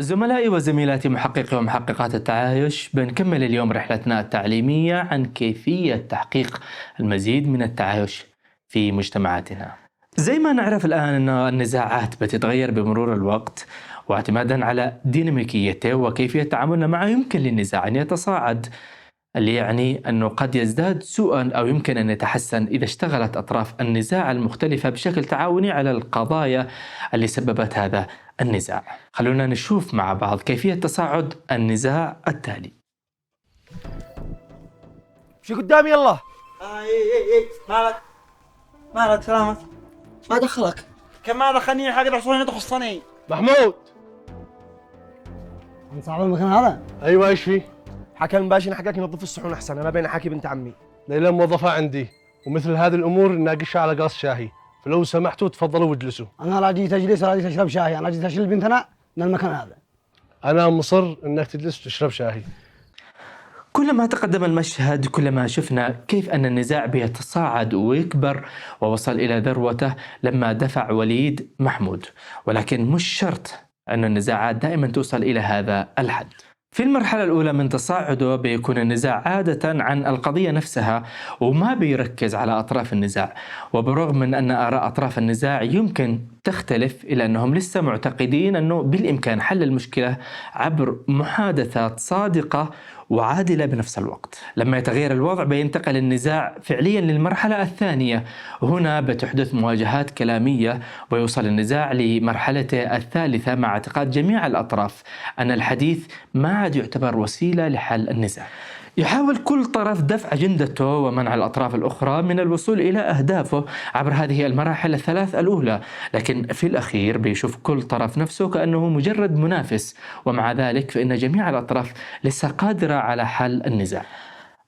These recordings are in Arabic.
زملائي وزميلاتي محققي ومحققات التعايش، بنكمل اليوم رحلتنا التعليمية عن كيفية تحقيق المزيد من التعايش في مجتمعاتنا. زي ما نعرف الآن أن النزاعات بتتغير بمرور الوقت، واعتمادا على ديناميكيته وكيفية تعاملنا معه يمكن للنزاع أن يتصاعد، اللي يعني أنه قد يزداد سوءا أو يمكن أن يتحسن إذا اشتغلت أطراف النزاع المختلفة بشكل تعاوني على القضايا اللي سببت هذا النزاع. خلونا نشوف مع بعض كيفية تصاعد النزاع التالي. شو قدامي يلا. اي مالك سلامك؟ ما دخلك. كم ما دخلني حق العصفورين تخصني. محمود. من صاحب المكان هذا؟ ايوه ايش فيه؟ حكى المباشر حقك ينظف الصحون احسن، انا بين احكي بنت عمي. ليلى موظفة عندي، ومثل هذه الامور ناقشها على قاص شاهي، فلو سمحتوا تفضلوا واجلسوا. انا لا جيت اجلس ولا جيت اشرب شاي، انا جيت اشيل بنتنا من المكان هذا. انا مصر انك تجلس وتشرب شاهي. كلما تقدم المشهد كلما شفنا كيف أن النزاع بيتصاعد ويكبر، ووصل إلى ذروته لما دفع وليد محمود. ولكن مش شرط أن النزاعات دائما توصل إلى هذا الحد. في المرحلة الأولى من تصاعده بيكون النزاع عادة عن القضية نفسها وما بيركز على أطراف النزاع، وبرغم من أن آراء أطراف النزاع يمكن تختلف إلا أنهم لسه معتقدين أنه بالإمكان حل المشكلة عبر محادثات صادقة وعادلة بنفس الوقت. لما يتغير الوضع بينتقل النزاع فعليا للمرحلة الثانية، هنا بتحدث مواجهات كلامية ويوصل النزاع لمرحلته الثالثة مع اعتقاد جميع الأطراف أن الحديث ما عاد يعتبر وسيلة لحل النزاع. يحاول كل طرف دفع أجندته ومنع الأطراف الأخرى من الوصول إلى أهدافه عبر هذه المراحل الثلاث الأولى، لكن في الأخير بيشوف كل طرف نفسه كأنه مجرد منافس، ومع ذلك فإن جميع الأطراف لسه قادرة على حل النزاع.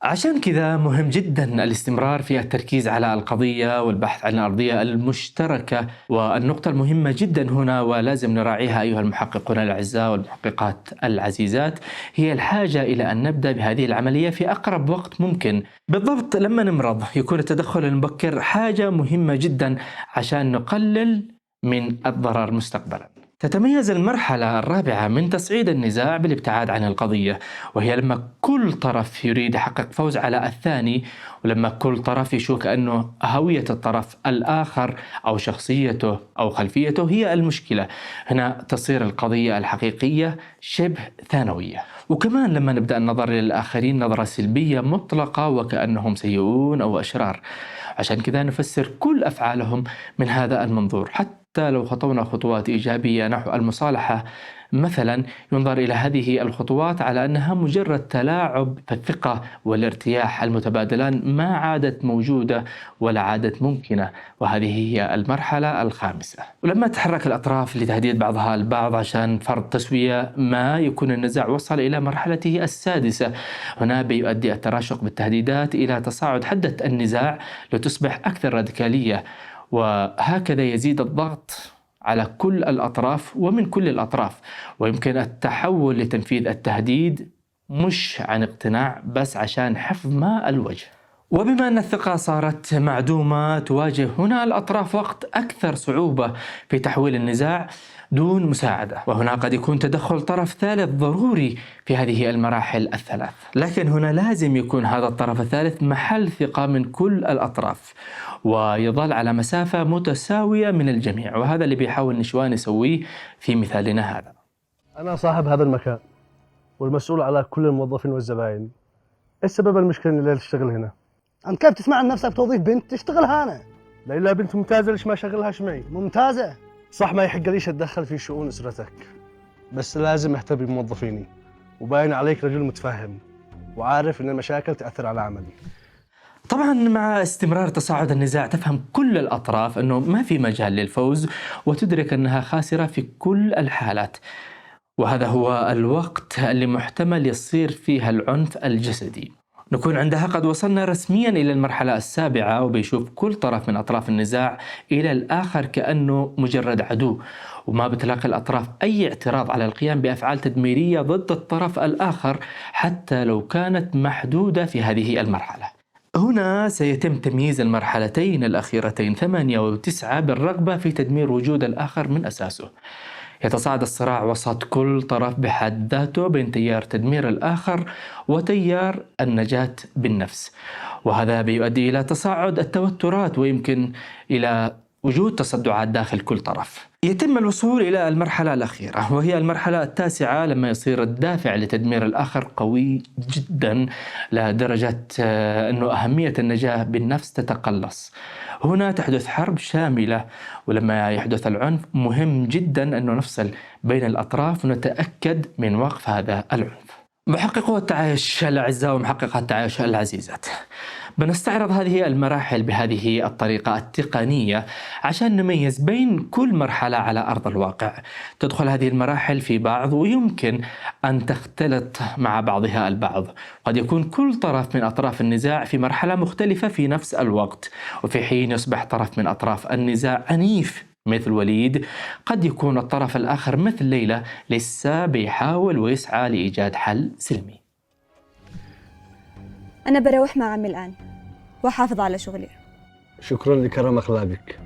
عشان كذا مهم جدا الاستمرار في التركيز على القضية والبحث عن الأرضية المشتركة. والنقطة المهمة جدا هنا ولازم نراعيها أيها المحققون الأعزاء والمحققات العزيزات هي الحاجة إلى أن نبدأ بهذه العملية في أقرب وقت ممكن. بالضبط لما نمرض يكون التدخل المبكر حاجة مهمة جدا عشان نقلل من الضرر مستقبلا. تتميز المرحلة الرابعة من تصعيد النزاع بالابتعاد عن القضية، وهي لما كل طرف يريد يحقق فوز على الثاني، ولما كل طرف يشوف أنه هوية الطرف الآخر أو شخصيته أو خلفيته هي المشكلة. هنا تصير القضية الحقيقية شبه ثانوية. وكمان لما نبدأ النظر للآخرين نظرة سلبية مطلقة وكأنهم سيئون أو أشرار. عشان كذا نفسر كل أفعالهم من هذا المنظور، حتى لو خطونا خطوات إيجابية نحو المصالحة مثلا ينظر إلى هذه الخطوات على أنها مجرد تلاعب، فالثقة والارتياح المتبادلان ما عادت موجودة ولا عادت ممكنة، وهذه هي المرحلة الخامسة. ولما تحرك الأطراف لتهديد بعضها البعض عشان فرض تسوية ما يكون النزاع وصل إلى مرحلته السادسة. هنا بيؤدي التراشق بالتهديدات إلى تصاعد حدة النزاع لتصبح أكثر راديكالية، وهكذا يزيد الضغط على كل الأطراف ومن كل الأطراف، ويمكن التحول لتنفيذ التهديد مش عن اقتناع بس عشان حفظ ماء الوجه. وبما أن الثقة صارت معدومة تواجه هنا الأطراف وقت أكثر صعوبة في تحويل النزاع دون مساعدة، وهنا قد يكون تدخل طرف ثالث ضروري في هذه المراحل الثلاث. لكن هنا لازم يكون هذا الطرف الثالث محل ثقة من كل الأطراف ويظل على مسافة متساوية من الجميع، وهذا اللي بيحاول نشوان يسويه في مثالنا هذا. انا صاحب هذا المكان والمسؤول على كل الموظفين والزباين. ايش سبب المشكلة اللي تشتغل هنا؟ انت كيف تسمع عن نفسك توظيف بنت تشتغلها انا؟ ليلى بنت ممتازة، ليش ما شغلهاش معي؟ ممتازة. صح ما يحق ليش اتدخل في شؤون اسرتك، بس لازم اهتم بموظفيني، وباين عليك رجل متفهم وعارف ان المشاكل تأثر على عملي. طبعا مع استمرار تصاعد النزاع تفهم كل الأطراف أنه ما في مجال للفوز، وتدرك أنها خاسرة في كل الحالات، وهذا هو الوقت اللي محتمل يصير فيها العنف الجسدي. نكون عندها قد وصلنا رسميا إلى المرحلة السابعة، وبيشوف كل طرف من أطراف النزاع إلى الآخر كأنه مجرد عدو، وما بتلاقي الأطراف أي اعتراض على القيام بأفعال تدميرية ضد الطرف الآخر حتى لو كانت محدودة في هذه المرحلة. هنا سيتم تمييز المرحلتين الأخيرتين 8 و9 بالرغبة في تدمير وجود الآخر من أساسه. يتصاعد الصراع وسط كل طرف بحد ذاته بين تيار تدمير الآخر وتيار النجاة بالنفس، وهذا بيؤدي إلى تصاعد التوترات ويمكن إلى وجود تصدعات داخل كل طرف. يتم الوصول إلى المرحلة الأخيرة وهي المرحلة التاسعة، لما يصير الدافع لتدمير الآخر قوي جدا لدرجة أنه أهمية النجاة بالنفس تتقلص. هنا تحدث حرب شاملة، ولما يحدث العنف مهم جدا أنه نفصل بين الأطراف ونتأكد من وقف هذا العنف. محققو التعايش الأعزاء ومحققات التعايش العزيزات، بنستعرض هذه المراحل بهذه الطريقة التقنية عشان نميز بين كل مرحلة على أرض الواقع. تدخل هذه المراحل في بعض ويمكن أن تختلط مع بعضها البعض، قد يكون كل طرف من أطراف النزاع في مرحلة مختلفة في نفس الوقت، وفي حين يصبح طرف من أطراف النزاع عنيف مثل وليد، قد يكون الطرف الآخر مثل ليلى لسه بيحاول ويسعى لإيجاد حل سلمي. أنا بروح مع عمي الآن وأحافظ على شغلي. شكرا لكرم أخلاقك.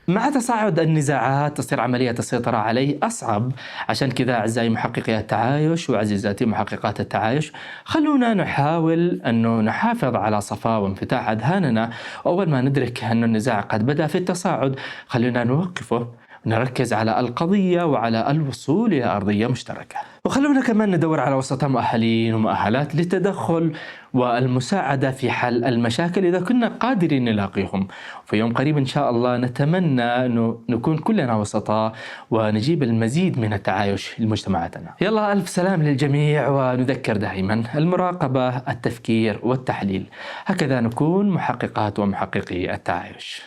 مع تصاعد النزاعات تصير عملية السيطرة عليه أصعب، عشان كذا أعزائي محققي التعايش وعزيزاتي محققات التعايش، خلونا نحاول أنه نحافظ على صفاء وانفتاح أذهاننا. أول ما ندرك أن النزاع قد بدأ في التصاعد خلونا نوقفه ونركز على القضية وعلى الوصول إلى أرضية مشتركة، وخلونا كمان ندور على وسطاء مؤهلين ومؤهلات للتدخل والمساعدة في حل المشاكل إذا كنا قادرين نلاقيهم. في يوم قريب إن شاء الله نتمنى أنه نكون كلنا وسطاء ونجيب المزيد من التعايش لمجتمعاتنا. يلا ألف سلام للجميع، ونذكر دائما المراقبة، التفكير والتحليل، هكذا نكون محققات ومحققي التعايش.